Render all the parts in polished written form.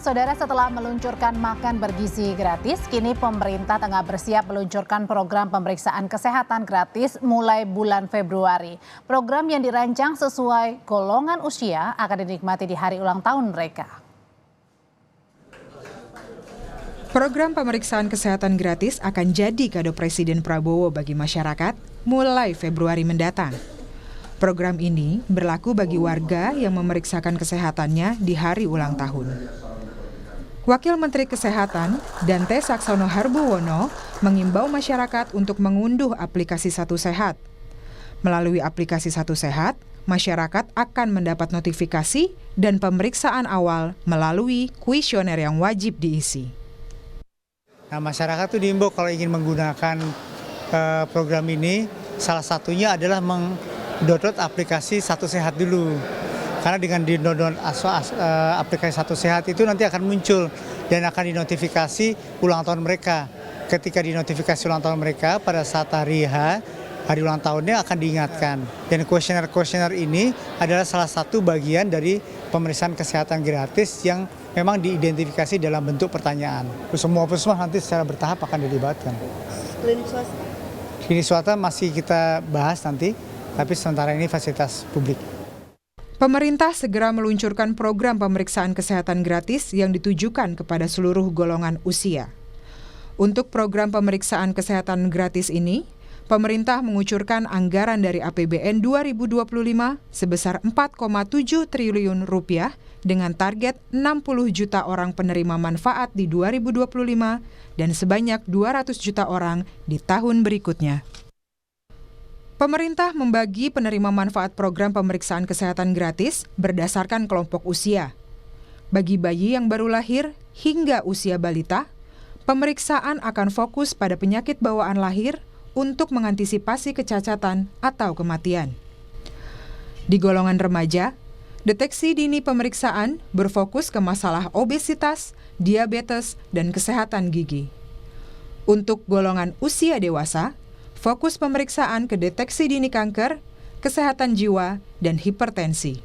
Saudara, setelah meluncurkan makan bergizi gratis, kini pemerintah tengah bersiap meluncurkan program pemeriksaan kesehatan gratis mulai bulan Februari. Program yang dirancang sesuai golongan usia akan dinikmati di hari ulang tahun mereka. Program pemeriksaan kesehatan gratis akan jadi kado Presiden Prabowo bagi masyarakat mulai Februari mendatang. Program ini berlaku bagi warga yang memeriksakan kesehatannya di hari ulang tahun. Wakil Menteri Kesehatan, Dante Saxono Harbuwono, mengimbau masyarakat untuk mengunduh aplikasi Satu Sehat. Melalui aplikasi Satu Sehat, masyarakat akan mendapat notifikasi dan pemeriksaan awal melalui kuesioner yang wajib diisi. Nah, masyarakat tuh diimbau kalau ingin menggunakan program ini, salah satunya adalah mendownload aplikasi Satu Sehat dulu. Karena dengan di-download aplikasi Satu Sehat itu nanti akan muncul dan akan dinotifikasi ulang tahun mereka. Ketika dinotifikasi ulang tahun mereka pada saat hari ulang tahunnya akan diingatkan. Dan kuesioner ini adalah salah satu bagian dari pemeriksaan kesehatan gratis yang memang diidentifikasi dalam bentuk pertanyaan. Semua puskesmas nanti secara bertahap akan dilibatkan. Klinik swasta? Klinik swasta masih kita bahas nanti, tapi sementara ini fasilitas publik. Pemerintah segera meluncurkan program pemeriksaan kesehatan gratis yang ditujukan kepada seluruh golongan usia. Untuk program pemeriksaan kesehatan gratis ini, pemerintah mengucurkan anggaran dari APBN 2025 sebesar 4,7 triliun rupiah dengan target 60 juta orang penerima manfaat di 2025 dan sebanyak 200 juta orang di tahun berikutnya. Pemerintah membagi penerima manfaat program pemeriksaan kesehatan gratis berdasarkan kelompok usia. Bagi bayi yang baru lahir hingga usia balita, pemeriksaan akan fokus pada penyakit bawaan lahir untuk mengantisipasi kecacatan atau kematian. Di golongan remaja, deteksi dini pemeriksaan berfokus ke masalah obesitas, diabetes, dan kesehatan gigi. Untuk golongan usia dewasa, fokus pemeriksaan ke deteksi dini kanker, kesehatan jiwa, dan hipertensi.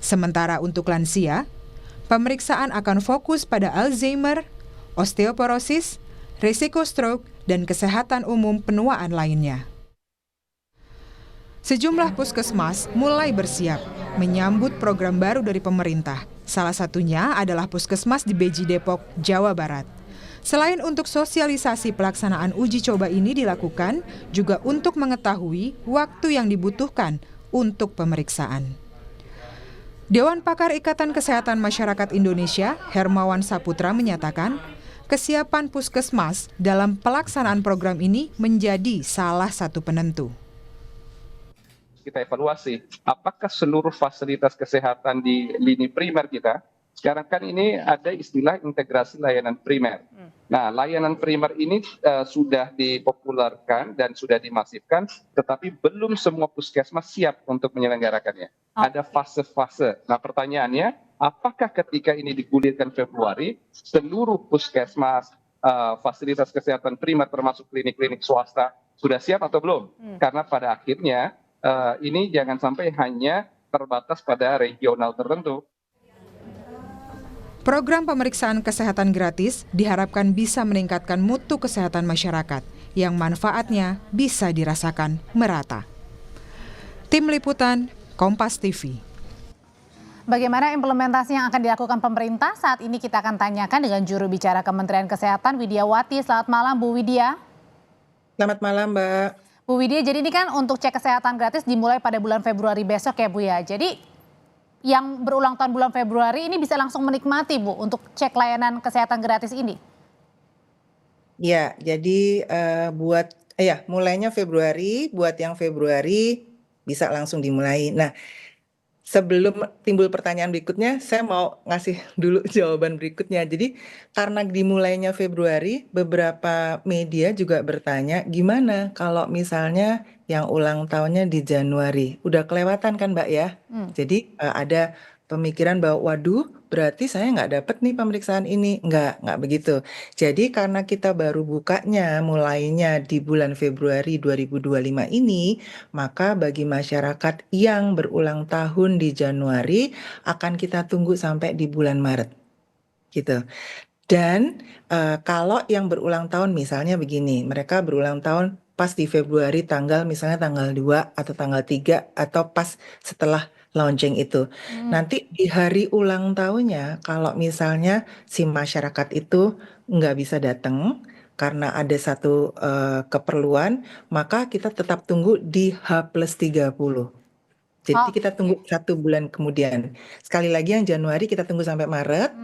Sementara untuk lansia, pemeriksaan akan fokus pada Alzheimer, osteoporosis, risiko stroke, dan kesehatan umum penuaan lainnya. Sejumlah puskesmas mulai bersiap menyambut program baru dari pemerintah. Salah satunya adalah Puskesmas di Beji Depok, Jawa Barat. Selain untuk sosialisasi pelaksanaan uji coba ini dilakukan juga untuk mengetahui waktu yang dibutuhkan untuk pemeriksaan. Dewan Pakar Ikatan Kesehatan Masyarakat Indonesia, Hermawan Saputra menyatakan, kesiapan puskesmas dalam pelaksanaan program ini menjadi salah satu penentu. Kita evaluasi apakah seluruh fasilitas kesehatan di lini primer kita, sekarang kan ini ada istilah integrasi layanan primer. Nah, layanan primer ini sudah dipopulerkan dan sudah dimasifkan, tetapi belum semua puskesmas siap untuk menyelenggarakannya. Ada fase-fase. Nah, pertanyaannya, apakah ketika ini digulirkan Februari, seluruh puskesmas, fasilitas kesehatan primer termasuk klinik-klinik swasta sudah siap atau belum? Karena pada akhirnya ini jangan sampai hanya terbatas pada regional tertentu. Program pemeriksaan kesehatan gratis diharapkan bisa meningkatkan mutu kesehatan masyarakat yang manfaatnya bisa dirasakan merata. Tim Liputan, Kompas TV. Bagaimana implementasi yang akan dilakukan pemerintah? Saat ini kita akan tanyakan dengan juru bicara Kementerian Kesehatan, Widya Wati. Selamat malam, Bu Widya. Selamat malam, Mbak. Bu Widya, jadi ini kan untuk cek kesehatan gratis dimulai pada bulan Februari besok ya Bu ya. Jadi yang berulang tahun bulan Februari ini bisa langsung menikmati Bu untuk cek layanan kesehatan gratis ini? Ya, jadi mulainya Februari, buat yang Februari bisa langsung dimulai. Nah, sebelum timbul pertanyaan berikutnya, saya mau ngasih dulu jawaban berikutnya. Jadi karena dimulainya Februari, beberapa media juga bertanya, gimana kalau misalnya yang ulang tahunnya di Januari? Udah kelewatan kan Mbak ya? Jadi ada pemikiran bahwa waduh berarti saya nggak dapet nih pemeriksaan ini. Nggak begitu. Jadi karena kita baru bukanya mulainya di bulan Februari 2025 ini, maka bagi masyarakat yang berulang tahun di Januari akan kita tunggu sampai di bulan Maret. gitu. Dan kalau yang berulang tahun misalnya begini, mereka berulang tahun pas di Februari tanggal misalnya tanggal 2 atau tanggal 3 atau pas setelah launching itu. Nanti di hari ulang tahunnya kalau misalnya si masyarakat itu nggak bisa datang karena ada satu keperluan, maka kita tetap tunggu di H+30. Jadi kita tunggu 1 bulan kemudian. Sekali lagi yang Januari kita tunggu sampai Maret.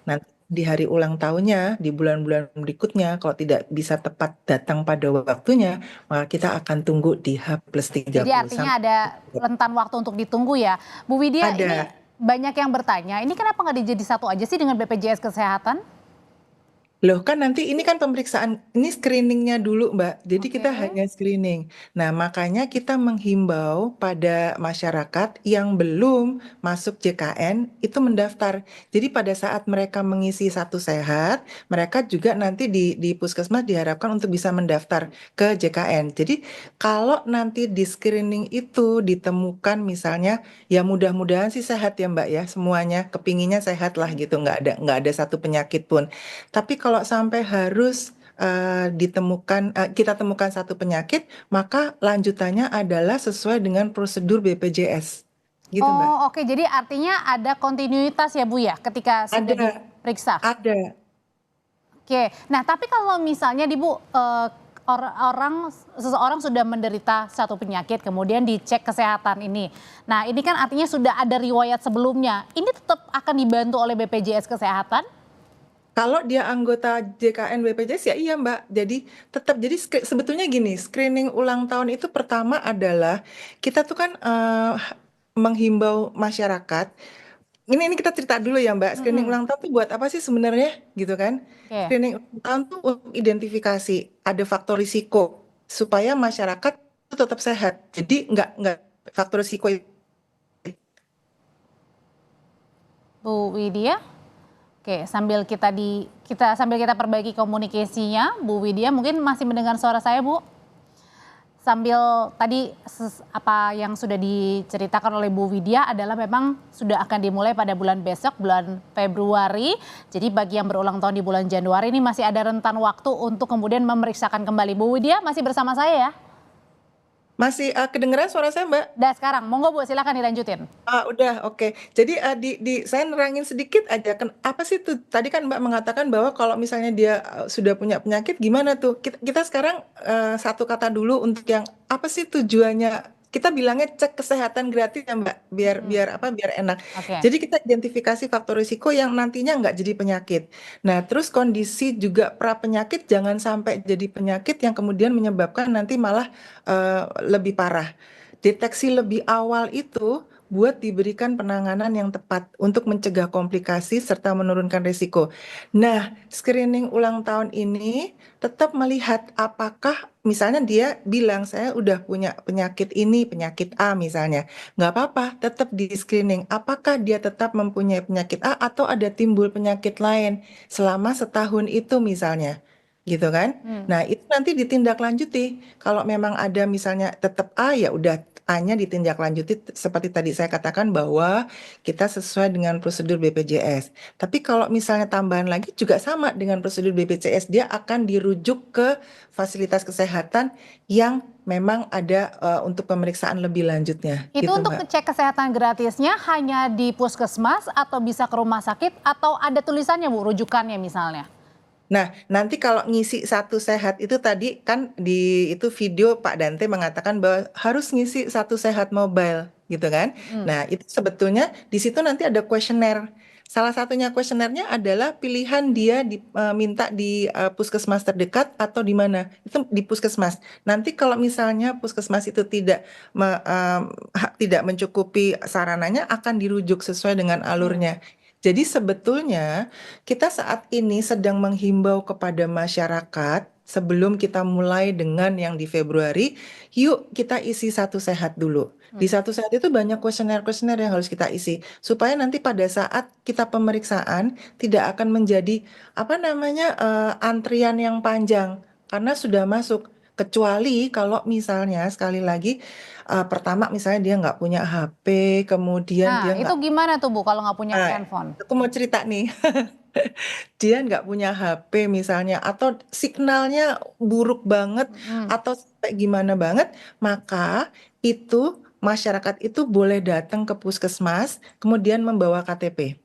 Nanti di hari ulang tahunnya, di bulan-bulan berikutnya, kalau tidak bisa tepat datang pada waktunya, maka kita akan tunggu di H+30. Jadi artinya ada rentan waktu untuk ditunggu ya. Bu Widya, ini Ada. banyak yang bertanya, ini kenapa nggak dijadi satu aja sih dengan BPJS Kesehatan? Loh kan nanti ini kan pemeriksaan, ini screeningnya dulu Mbak, jadi kita Oke. hanya screening. Nah makanya kita menghimbau pada masyarakat yang belum masuk JKN itu mendaftar. Jadi pada saat mereka mengisi Satu Sehat, mereka juga nanti di Puskesmas diharapkan untuk bisa mendaftar ke JKN. Jadi kalau nanti di screening itu ditemukan misalnya, ya mudah-mudahan sih sehat ya Mbak ya, semuanya kepinginnya sehat lah gitu, nggak ada satu penyakit pun. Tapi kalau sampai harus kita temukan satu penyakit, maka lanjutannya adalah sesuai dengan prosedur BPJS. Gitu, Mbak. Oh oke, jadi artinya ada kontinuitas ya Bu ya ketika sudah Ada, diperiksa? ada. Oke, nah tapi kalau misalnya di Bu, seseorang sudah menderita satu penyakit kemudian dicek kesehatan ini. Nah ini kan artinya sudah ada riwayat sebelumnya, ini tetap akan dibantu oleh BPJS Kesehatan? Kalau dia anggota JKN BPJS ya iya Mbak. Jadi tetap sebetulnya gini, screening ulang tahun itu pertama adalah kita tuh kan menghimbau masyarakat. Ini kita cerita dulu ya Mbak. Screening ulang tahun tuh buat apa sih sebenarnya gitu kan? Oke. Screening ulang tahun tuh untuk identifikasi ada faktor risiko supaya masyarakat itu tetap sehat. Jadi nggak faktor risiko Bu Widya? Oke, sambil kita perbaiki komunikasinya, Bu Widya mungkin masih mendengar suara saya, Bu? Sambil tadi apa yang sudah diceritakan oleh Bu Widya adalah memang sudah akan dimulai pada bulan besok, bulan Februari. Jadi bagi yang berulang tahun di bulan Januari ini masih ada rentan waktu untuk kemudian memeriksakan kembali. Bu Widya masih bersama saya ya? masih kedengeran suara saya Mbak? Dah sekarang, monggo Bu silakan dilanjutin. Udah, oke. Jadi saya nerangin sedikit aja. Apa sih tuh? Tadi kan Mbak mengatakan bahwa kalau misalnya dia sudah punya penyakit, gimana tuh? Kita sekarang satu kata dulu untuk yang apa sih tujuannya? Kita bilangnya cek kesehatan gratis ya Mbak, biar enak. Oke. Jadi kita identifikasi faktor risiko yang nantinya nggak jadi penyakit. Nah, terus kondisi juga pra penyakit jangan sampai jadi penyakit yang kemudian menyebabkan nanti malah lebih parah. Deteksi lebih awal itu buat diberikan penanganan yang tepat untuk mencegah komplikasi serta menurunkan risiko. Nah, screening ulang tahun ini tetap melihat apakah misalnya dia bilang saya udah punya penyakit ini, penyakit A misalnya. Nggak apa-apa, tetap di screening. Apakah dia tetap mempunyai penyakit A atau ada timbul penyakit lain selama setahun itu misalnya. Gitu kan? Nah, itu nanti ditindaklanjuti. Kalau memang ada misalnya tetap A ya udah A-nya ditindaklanjuti seperti tadi saya katakan bahwa kita sesuai dengan prosedur BPJS. Tapi kalau misalnya tambahan lagi juga sama dengan prosedur BPJS, dia akan dirujuk ke fasilitas kesehatan yang memang ada untuk pemeriksaan lebih lanjutnya. Itu Gitu, untuk Mbak. cek kesehatan gratisnya hanya di puskesmas atau bisa ke rumah sakit atau ada tulisannya Bu, rujukannya misalnya? Nah, nanti kalau ngisi Satu Sehat itu tadi kan di itu video Pak Dante mengatakan bahwa harus ngisi Satu Sehat mobile gitu kan. Nah, itu sebetulnya di situ nanti ada kuesioner. Salah satunya kuesionernya adalah pilihan dia minta di puskesmas terdekat atau di mana. Itu di puskesmas. Nanti kalau misalnya puskesmas itu tidak mencukupi sarananya akan dirujuk sesuai dengan alurnya. Jadi sebetulnya kita saat ini sedang menghimbau kepada masyarakat sebelum kita mulai dengan yang di Februari, yuk kita isi Satu Sehat dulu. Di Satu Sehat itu banyak kuesioner-kuesioner yang harus kita isi supaya nanti pada saat kita pemeriksaan tidak akan menjadi antrian yang panjang karena sudah masuk. Kecuali kalau misalnya sekali lagi pertama misalnya dia nggak punya HP, kemudian Nah dia itu nggak. gimana tuh Bu kalau nggak punya Nah, handphone? aku mau cerita nih. dia nggak punya HP misalnya, atau signalnya buruk banget, atau sampai gimana banget, maka itu masyarakat itu boleh datang ke puskesmas, kemudian membawa KTP.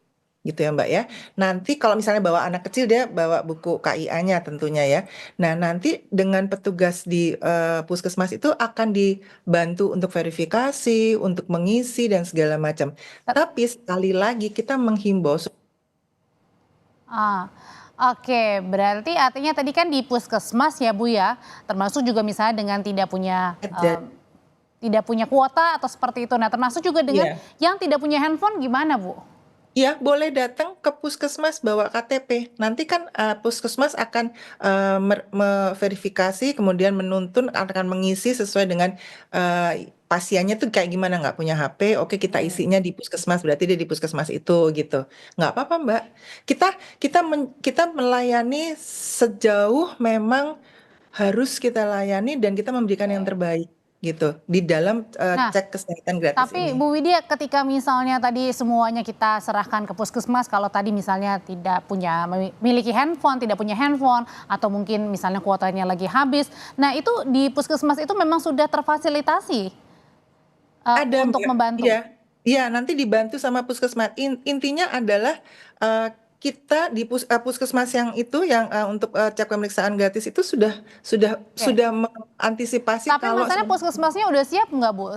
Gitu ya Mbak ya. Nanti kalau misalnya bawa anak kecil, dia bawa buku KIA-nya tentunya ya. Nah nanti dengan petugas di puskesmas itu akan dibantu untuk verifikasi, untuk mengisi dan segala macam. Tapi sekali lagi kita menghimbau. Ah, oke, berarti artinya tadi kan di puskesmas ya Bu ya, termasuk juga misalnya dengan tidak punya kuota atau seperti itu. Nah, termasuk juga dengan Iya. yang tidak punya handphone gimana Bu? Ya, boleh datang ke puskesmas bawa KTP. Nanti kan puskesmas akan verifikasi, kemudian menuntun, akan mengisi sesuai dengan pasiennya tuh kayak gimana, nggak punya HP, oke kita isinya di puskesmas, berarti dia di puskesmas itu gitu. Nggak apa-apa Mbak. Kita kita melayani sejauh memang harus kita layani dan kita memberikan yang terbaik gitu di dalam Nah, cek kesehatan gratis tapi ini. Bu Widya ketika misalnya tadi semuanya kita serahkan ke puskesmas, kalau tadi misalnya tidak punya memiliki handphone, tidak punya handphone, atau mungkin misalnya kuotanya lagi habis, nah itu di puskesmas itu memang sudah terfasilitasi Ada untuk Mbak, membantu. iya. Iya, nanti dibantu sama puskesmas. Intinya adalah kita di puskesmas yang itu yang untuk cek pemeriksaan gratis itu Oke. sudah mengantisipasi Tapi kalau masalahnya puskesmasnya udah siap nggak Bu?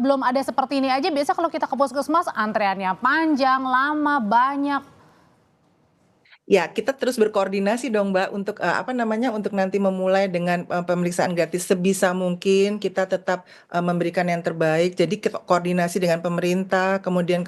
Belum ada seperti ini aja, biasa kalau kita ke puskesmas antreannya panjang, lama, banyak. ya, kita terus berkoordinasi dong Mbak untuk apa namanya, untuk nanti memulai dengan pemeriksaan gratis sebisa mungkin kita tetap memberikan yang terbaik. Jadi kita koordinasi dengan pemerintah, kemudian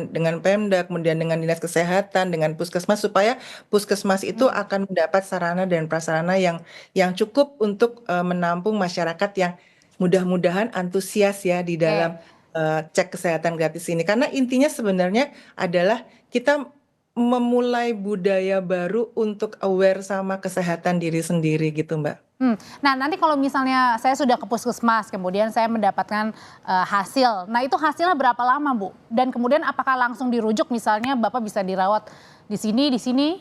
dengan Pemda, kemudian dengan Dinas Kesehatan, dengan Puskesmas supaya Puskesmas itu akan mendapat sarana dan prasarana yang cukup untuk menampung masyarakat yang mudah-mudahan antusias ya di dalam Oke. cek kesehatan gratis ini. Karena intinya sebenarnya adalah kita memulai budaya baru untuk aware sama kesehatan diri sendiri gitu Mbak. Nah nanti kalau misalnya saya sudah ke puskesmas, kemudian saya mendapatkan hasil. Nah itu hasilnya berapa lama Bu? Dan kemudian apakah langsung dirujuk misalnya Bapak bisa dirawat di sini, di sini?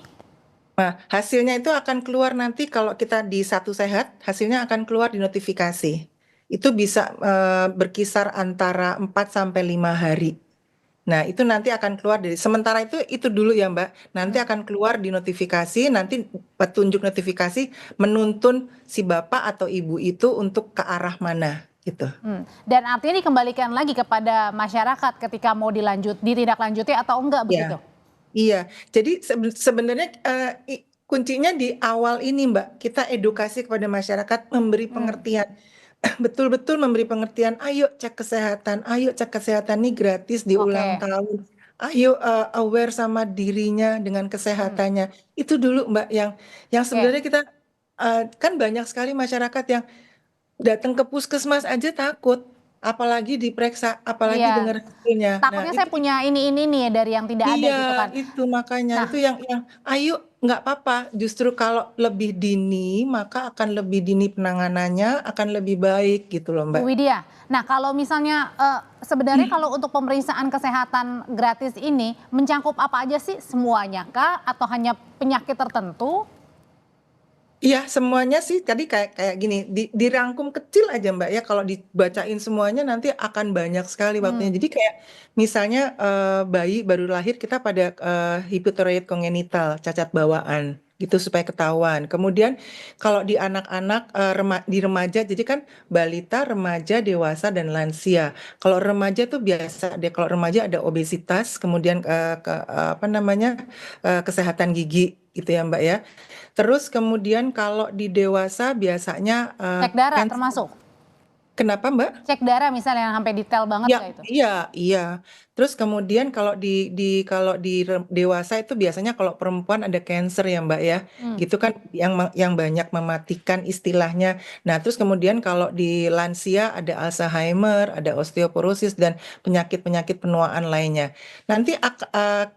Nah, hasilnya itu akan keluar nanti kalau kita di Satu Sehat, hasilnya akan keluar di notifikasi. Itu bisa berkisar antara 4 sampai 5 hari. Nah, itu nanti akan keluar sementara itu dulu ya Mbak. Nanti akan keluar di notifikasi, nanti petunjuk notifikasi menuntun si Bapak atau Ibu itu untuk ke arah mana gitu. Dan artinya dikembalikan lagi kepada masyarakat ketika mau ditindaklanjuti atau enggak begitu? Ya. Iya, jadi sebenarnya kuncinya di awal ini Mbak, kita edukasi kepada masyarakat, memberi pengertian, betul-betul memberi pengertian, ayo cek kesehatan nih gratis di ulang Oke. tahun, ayo aware sama dirinya dengan kesehatannya. Itu dulu Mbak yang Oke. sebenarnya kita kan banyak sekali masyarakat yang datang ke puskesmas aja takut, apalagi diperiksa, apalagi Iya. dengar hasilnya. Nah, Takutnya saya punya ini nih dari yang tidak ada iya, gitu kan. itu makanya Nah, itu yang ayo nggak apa-apa. Justru kalau lebih dini maka akan lebih dini penanganannya akan lebih baik gitu loh Bu Mbak. Widya, nah kalau misalnya sebenarnya kalau untuk pemeriksaan kesehatan gratis ini mencakup apa aja sih? Semuanya kah atau hanya penyakit tertentu? Iya semuanya sih tadi kayak gini dirangkum kecil aja Mbak ya kalau dibacain semuanya nanti akan banyak sekali waktunya. Jadi kayak misalnya bayi baru lahir kita pada hipotiroid kongenital cacat bawaan gitu supaya ketahuan. Kemudian kalau di anak-anak di remaja jadi kan balita, remaja, dewasa dan lansia. Kalau remaja tuh biasa deh kalau remaja ada obesitas, kemudian apa namanya kesehatan gigi gitu ya Mbak ya. Terus kemudian kalau di dewasa biasanya Cek darah cancer. termasuk? Kenapa Mbak? Cek darah misalnya yang sampai detail banget Ya, nggak itu? iya, iya. Terus kemudian kalau kalau di dewasa itu biasanya kalau perempuan ada cancer ya Mbak ya. Gitu kan yang banyak mematikan istilahnya. Nah, terus kemudian kalau di lansia ada Alzheimer, ada osteoporosis dan penyakit-penyakit penuaan lainnya. Nanti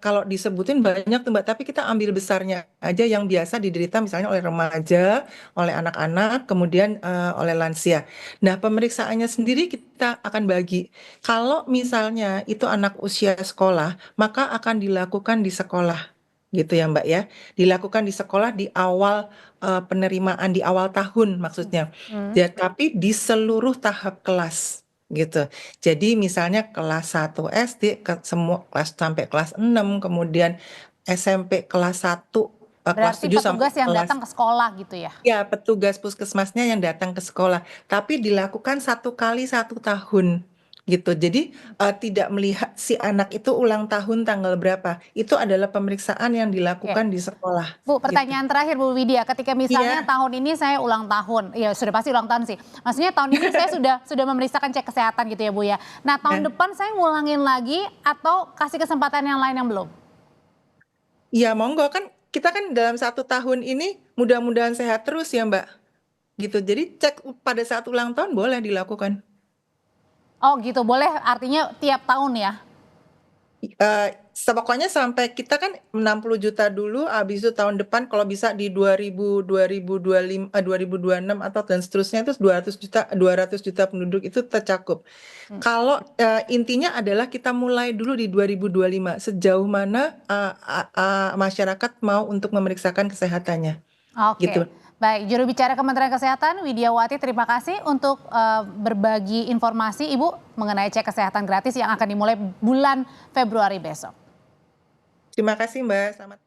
kalau disebutin banyak tuh Mbak, tapi kita ambil besarnya aja yang biasa diderita misalnya oleh remaja, oleh anak-anak, kemudian oleh lansia. Nah, pemeriksaannya sendiri kita akan bagi. Kalau misalnya itu anak usia sekolah, maka akan dilakukan di sekolah. gitu ya Mbak ya. Dilakukan di sekolah di awal penerimaan di awal tahun maksudnya. Ya, tapi di seluruh tahap kelas gitu. Jadi misalnya kelas 1 SD ke semua kelas sampai kelas 6, kemudian SMP kelas 1, kelas Berarti 7 sampai petugas yang kelas datang ke sekolah gitu ya? ya, petugas puskesmasnya yang datang ke sekolah, tapi dilakukan 1 kali 1 tahun gitu. Jadi tidak melihat si anak itu ulang tahun tanggal berapa. Itu adalah pemeriksaan yang Oke. dilakukan di sekolah. Bu, Gitu. pertanyaan terakhir Bu Widya, ketika misalnya Iya. tahun ini saya ulang tahun, ya sudah pasti ulang tahun sih. Maksudnya tahun ini saya sudah memeriksakan cek kesehatan gitu ya Bu ya. Nah tahun depan saya ngulangin lagi atau kasih kesempatan yang lain yang belum? Ya monggo kan kita kan dalam 1 tahun ini mudah-mudahan sehat terus ya Mbak. Gitu. Jadi cek pada saat ulang tahun boleh dilakukan. Oh gitu, boleh artinya tiap tahun ya? Pokoknya sampai kita kan 60 juta dulu, habis itu tahun depan kalau bisa di 2025, 2026 atau dan seterusnya itu 200 juta penduduk itu tercakup. Kalau intinya adalah kita mulai dulu di 2025, sejauh mana masyarakat mau untuk memeriksakan kesehatannya. Oke, Gitu. baik. Juru bicara Kementerian Kesehatan Widiawati, terima kasih untuk berbagi informasi Ibu mengenai cek kesehatan gratis yang akan dimulai bulan Februari besok. Terima kasih Mbak. Selamat